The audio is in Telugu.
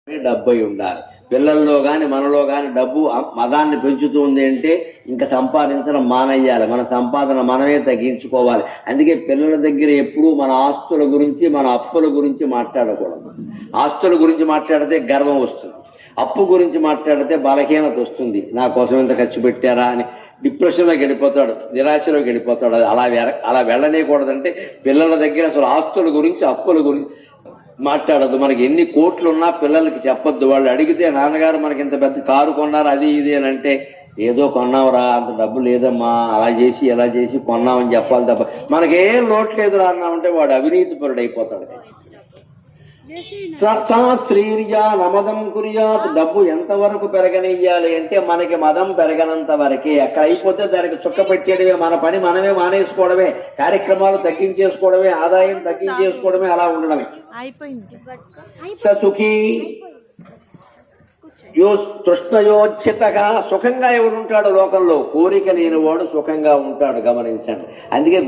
డబ్బై ఉండాలి. పిల్లల్లో గాని మనలో గాని డబ్బు మదాన్ని పెంచుతుంది అంటే ఇంకా సంపాదించడం మానేయాలి. మన సంపాదన మనమే తగ్గించుకోవాలి. అందుకే పిల్లల దగ్గర ఎప్పుడూ మన ఆస్తుల గురించి మన అప్పుల గురించి మాట్లాడకూడదు. ఆస్తుల గురించి మాట్లాడితే గర్వం వస్తుంది, అప్పు గురించి మాట్లాడితే బలహీనత వస్తుంది. నా కోసం ఎంత ఖర్చు పెట్టారా అని డిప్రెషన్లోకి వెళ్ళిపోతాడు, నిరాశలోకి వెళ్ళిపోతాడు. అలా వెళ్ళనేకూడదంటే పిల్లల దగ్గర అసలు ఆస్తుల గురించి అప్పుల గురించి మాట్లాడద్దు. మనకి ఎన్ని కోట్లున్నా పిల్లలకి చెప్పొద్దు. వాళ్ళు అడిగితే నాన్నగారు మనకి ఇంత పెద్ద కారు కొన్నారు అది ఇది అని అంటే ఏదో కొన్నావురా, అంత డబ్బు లేదమ్మా, అలా చేసి ఎలా చేసి కొన్నామని చెప్పాలి తప్ప మనకేం లోటు లేదురా అన్నామంటే వాడు అవినీతి పరుడు అయిపోతాడు. స్త్రీర్యా నమదం కుర్యాత్, డబ్బు ఎంతవరకు పెరగనియ్యాలి అంటే మనకి మదం పెరగనంత వరకే. ఎక్కడ అయిపోతే దానికి చుక్క పెట్టేయడమే, మన పని మనమే మానేసుకోవడమే, కార్యక్రమాలు తగ్గించేసుకోవడమే, ఆదాయం తగ్గించేసుకోవడమే, అలా ఉండడమే. సుఖీ తృష్ణయోచితగా, సుఖంగా ఎవడుంటాడు లోకంలో? కోరిక లేనివాడు సుఖంగా ఉంటాడు. గమనించండి. అందుకే